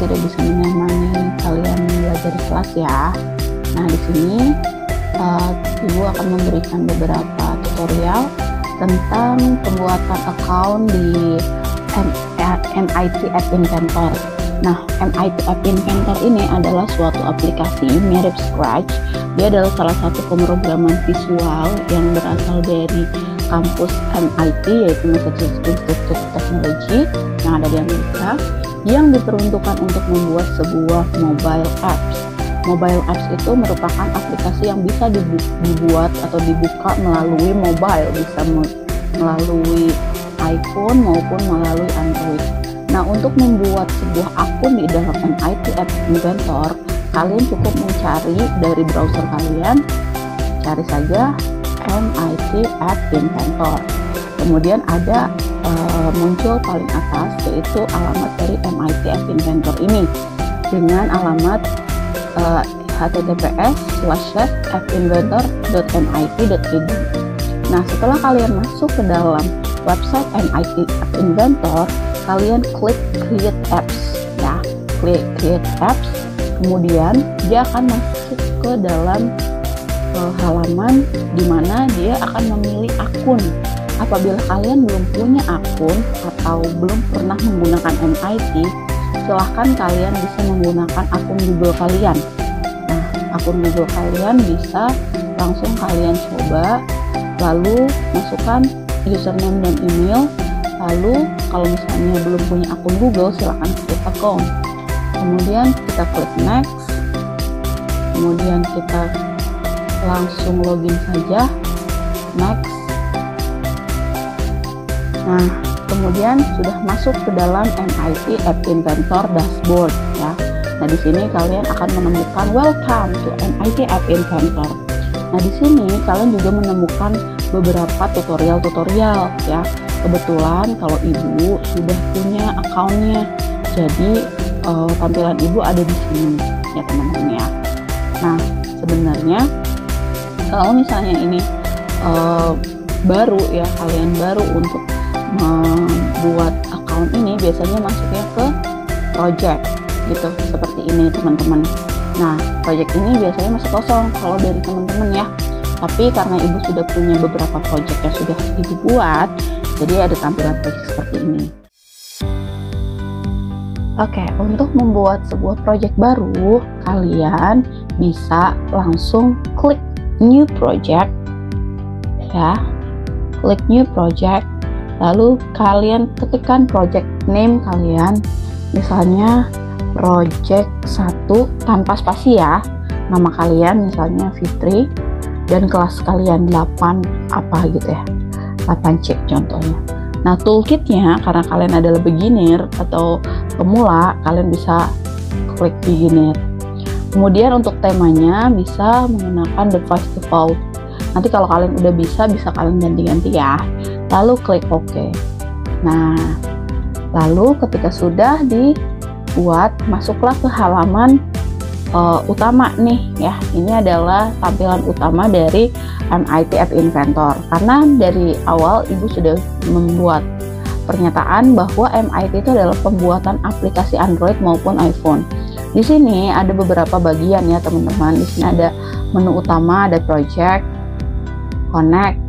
sudah bisa menemani kalian belajar di kelas ya. Nah, di sini Ibu akan memberikan beberapa tutorial tentang pembuatan account di MIT App Inventor. Nah, MIT App Inventor ini adalah suatu aplikasi mirip Scratch. Dia adalah salah satu pemrograman visual yang berasal dari kampus MIT, yaitu Massachusetts Institute of Technology yang ada di Amerika, yang diperuntukkan untuk membuat sebuah mobile apps. Mobile apps itu merupakan aplikasi yang bisa dibuat atau dibuka melalui mobile, bisa melalui iPhone maupun melalui Android. Nah, untuk membuat sebuah akun di dalam MIT App Inventor, kalian cukup mencari dari browser kalian, cari saja MIT App Inventor. Kemudian ada muncul paling atas, yaitu alamat dari MIT App Inventor ini dengan alamat https://appinventor.mit.edu. Nah, setelah kalian masuk ke dalam website MIT App Inventor, kalian klik Create Apps ya, klik Create Apps. Kemudian dia akan masuk ke dalam halaman di mana dia akan memilih akun. Apabila kalian belum punya akun atau belum pernah menggunakan MIT, silahkan kalian bisa menggunakan akun Google kalian. Nah, akun Google kalian bisa langsung kalian coba, lalu masukkan username dan email. Lalu kalau misalnya belum punya akun Google, silahkan create account. Kemudian kita klik next. Kemudian kita langsung login saja, next. Nah, kemudian sudah masuk ke dalam MIT App Inventor dashboard ya. Nah, di sini kalian akan menemukan welcome to MIT App Inventor. Nah, di sini kalian juga menemukan beberapa tutorial ya. Kebetulan kalau Ibu sudah punya akunnya, jadi tampilan Ibu ada di sini ya teman-teman ya. Nah, sebenarnya kalau misalnya ini baru ya, kalian baru untuk membuat account ini, biasanya masuknya ke project gitu, seperti ini teman-teman. Nah, project ini biasanya masih kosong kalau dari teman-teman ya, tapi karena Ibu sudah punya beberapa project yang sudah Ibu buat, jadi ada tampilan project seperti ini. Oke, untuk membuat sebuah project baru, kalian bisa langsung klik new project ya, klik new project. Lalu kalian ketikkan project name kalian, misalnya project 1 tanpa spasi ya, nama kalian misalnya Fitri, dan kelas kalian 8 apa gitu ya, 8C contohnya. Nah, toolkitnya karena kalian adalah beginner atau pemula, kalian bisa klik beginner. Kemudian untuk temanya bisa menggunakan device default. Nanti kalau kalian udah bisa kalian ganti-ganti ya. Lalu klik OK. Nah, lalu ketika sudah dibuat, masuklah ke halaman utama nih ya. Ini adalah tampilan utama dari MIT App Inventor. Karena dari awal Ibu sudah membuat pernyataan bahwa MIT itu adalah pembuatan aplikasi Android maupun iPhone. Di sini ada beberapa bagian ya teman-teman. Di sini ada menu utama, ada project, connect,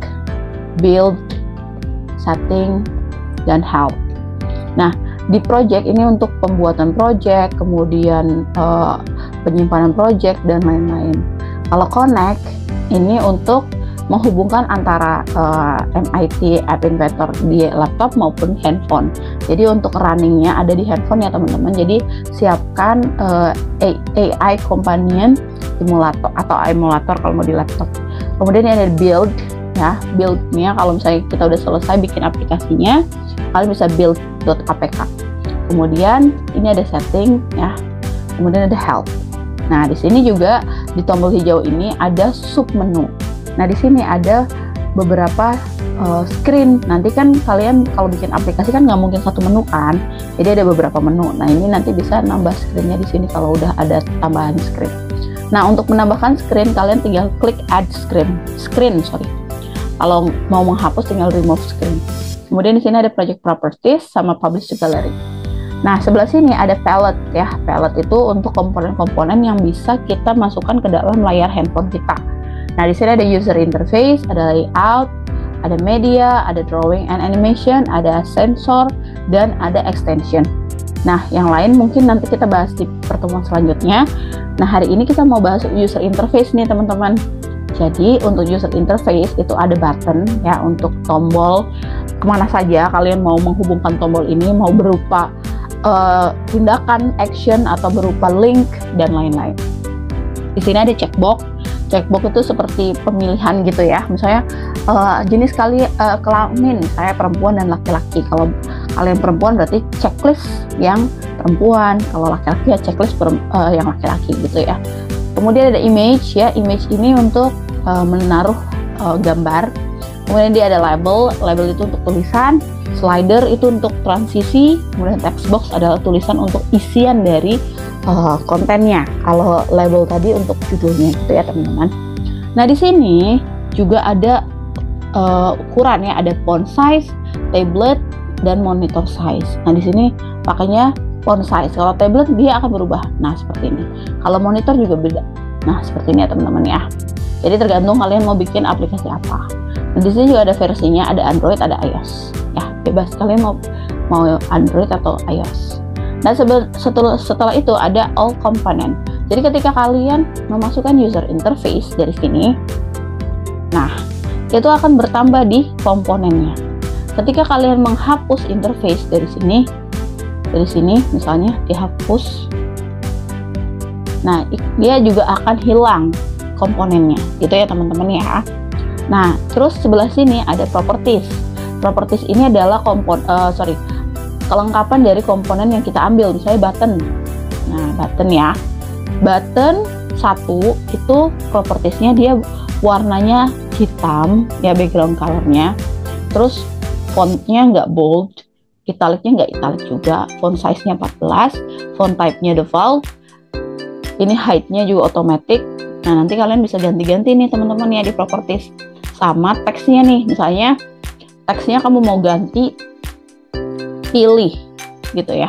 build, setting, dan help. Nah, di project ini untuk pembuatan project, kemudian penyimpanan project, dan lain-lain. Kalau connect, ini untuk menghubungkan antara MIT App Inventor di laptop maupun handphone. Jadi untuk runningnya ada di handphone ya teman-teman. Jadi siapkan AI Companion simulator atau emulator kalau mau di laptop. Kemudian ada build ya, buildnya kalau misalnya kita udah selesai bikin aplikasinya, kalian bisa build.apk. Kemudian ini ada setting ya, kemudian ada help. Nah, di sini juga di tombol hijau ini ada sub menu. Nah, di sini ada beberapa screen. Nanti kan kalian kalau bikin aplikasi kan nggak mungkin satu menu kan, jadi ada beberapa menu. Nah, ini nanti bisa nambah screennya di sini kalau udah ada tambahan screen. Nah, untuk menambahkan screen kalian tinggal klik add screen. Kalau mau menghapus tinggal remove screen. Kemudian di sini ada project properties sama publish to gallery. Nah, sebelah sini ada palette ya. Palette itu untuk komponen-komponen yang bisa kita masukkan ke dalam layar handphone kita. Nah, di sini ada user interface, ada layout, ada media, ada drawing and animation, ada sensor, dan ada extension. Nah, yang lain mungkin nanti kita bahas di pertemuan selanjutnya. Nah, hari ini kita mau bahas user interface nih, teman-teman. Jadi, untuk user interface itu ada button ya, untuk tombol kemana saja kalian mau menghubungkan tombol ini, mau berupa tindakan, action, atau berupa link, dan lain-lain. Di sini ada checkbox. Checkbox itu seperti pemilihan gitu ya. Misalnya jenis kelamin, saya perempuan dan laki-laki. Kalau kalian perempuan berarti checklist yang perempuan. Kalau laki-laki ya checklist yang laki-laki gitu ya. Kemudian ada image ya. Image ini untuk menaruh gambar. Kemudian dia ada label. Label itu untuk tulisan. Slider itu untuk transisi. Kemudian text box adalah tulisan untuk isian dari kontennya. Kalau label tadi untuk judulnya gitu ya, teman-teman. Nah, di sini juga ada ukuran ya, ada font size, tablet, dan monitor size. Nah, di sini pakainya font size. Kalau tablet dia akan berubah. Nah, seperti ini. Kalau monitor juga beda. Nah, seperti ini ya, teman-teman ya. Jadi tergantung kalian mau bikin aplikasi apa. Nah, di sini juga ada versinya, ada Android, ada iOS. Ya, bebas kalian mau Android atau iOS. Nah, setelah itu ada all component. Jadi ketika kalian memasukkan user interface dari sini, nah, itu akan bertambah di komponennya. Ketika kalian menghapus interface dari sini misalnya dihapus, nah, dia juga akan hilang komponennya, gitu ya, teman-teman ya. Nah, terus sebelah sini ada properties. Properties ini adalah kelengkapan dari komponen yang kita ambil, misalnya button. Nah, button ya. Button 1 itu propertiesnya dia warnanya hitam ya, background colornya. Terus fontnya nggak bold, italicnya nggak italic juga, font size-nya 14, font type-nya default, ini height-nya juga automatic. Nah, nanti kalian bisa ganti-ganti nih, teman-teman ya, di properties. Sama teksnya nih, misalnya teksnya kamu mau ganti pilih gitu ya,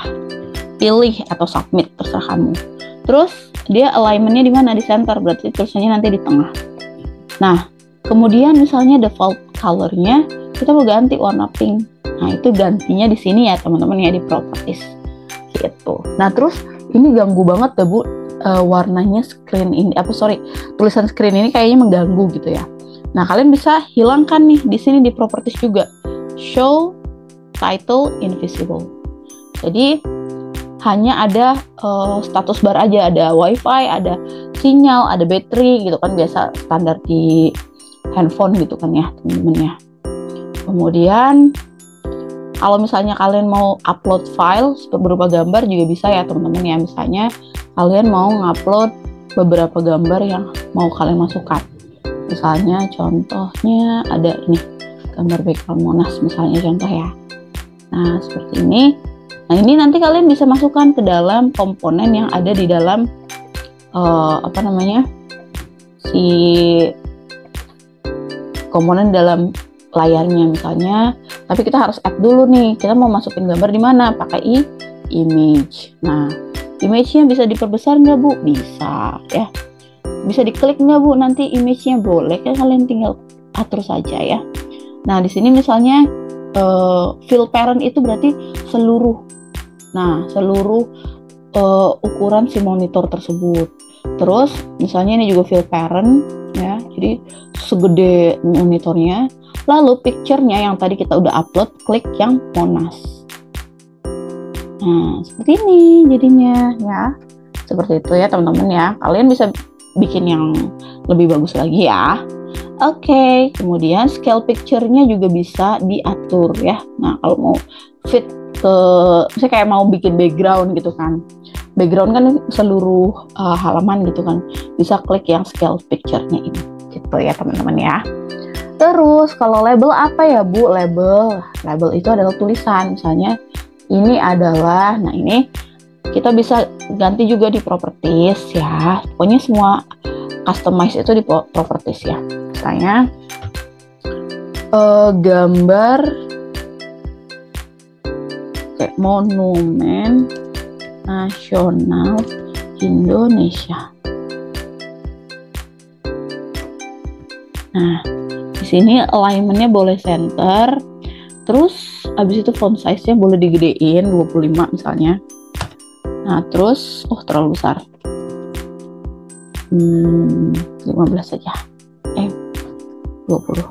pilih atau submit, terserah kamu. Terus dia alignmentnya di mana? Di center, berarti tulisannya nanti di tengah. Nah, kemudian misalnya default colornya kita mau ganti warna pink. Nah, itu gantinya di sini ya, teman-teman ya, di properties gitu. Nah, terus ini ganggu banget deh, Bu, warnanya screen ini, tulisan screen ini kayaknya mengganggu gitu ya. Nah, kalian bisa hilangkan nih di sini di properties juga, show title invisible. Jadi hanya ada status bar aja, ada wifi, ada sinyal, ada baterai gitu kan, biasa standar di handphone gitu kan ya, teman-teman ya. Kemudian kalau misalnya kalian mau upload file berupa gambar juga bisa ya, teman-teman ya. Misalnya kalian mau ngupload beberapa gambar yang mau kalian masukkan. Misalnya contohnya ada ini, gambar background Monas misalnya contoh ya. Nah, seperti ini. Nah, ini nanti kalian bisa masukkan ke dalam komponen yang ada di dalam si komponen dalam layarnya misalnya. Tapi kita harus add dulu nih, kita mau masukin gambar di mana? Pakai image. Nah, image-nya bisa diperbesar nggak, Bu? Bisa ya. Bisa diklik nggak, Bu? Nanti image-nya boleh kan, kalian tinggal atur saja ya. Nah, di sini misalnya fill parent itu berarti seluruh ukuran si monitor tersebut. Terus misalnya ini juga fill parent ya, jadi segede monitornya. Lalu picture-nya yang tadi kita udah upload, klik yang Monas. Nah, seperti ini jadinya ya. Seperti itu ya, teman-teman ya. Kalian bisa bikin yang lebih bagus lagi ya. Oke, kemudian scale picture-nya juga bisa diatur ya. Nah, kalau mau fit ke, misalnya kayak mau bikin background gitu kan. Background kan seluruh halaman gitu kan. Bisa klik yang scale picture-nya ini. Gitu ya, teman-teman ya. Terus kalau label apa ya, Bu? Label itu adalah tulisan. Misalnya ini adalah, nah ini kita bisa ganti juga di properties ya. Pokoknya semua customize itu di properties ya. Misalnya gambar kayak Monumen Nasional Indonesia. Nah, di sini alignment-nya boleh center. Terus abis itu font size-nya boleh digedein 25 misalnya. Nah, terus terlalu besar. 15 saja. 20.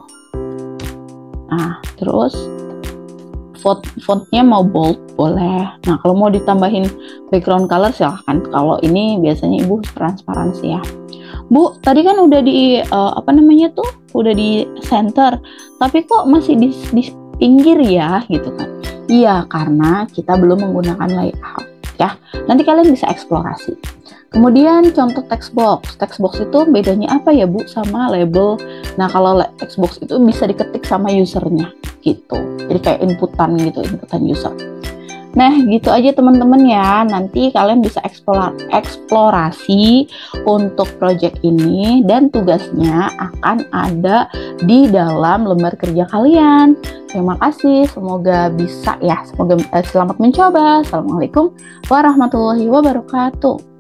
Nah, terus fontnya mau bold boleh. Nah, kalau mau ditambahin background color silahkan. Kalau ini biasanya Ibu transparansi ya. Bu, tadi kan udah di udah di center, tapi kok masih di pinggir ya gitu kan. Iya, karena kita belum menggunakan layout ya. Nanti kalian bisa eksplorasi. Kemudian contoh text box. Text box itu bedanya apa ya Bu sama label? Nah, kalau text box itu bisa diketik sama usernya gitu. Jadi kayak inputan user. Nah, gitu aja teman-teman ya. Nanti kalian bisa eksplorasi untuk project ini dan tugasnya akan ada di dalam lembar kerja kalian. Terima kasih, semoga bisa ya. Semoga selamat mencoba. Assalamualaikum warahmatullahi wabarakatuh.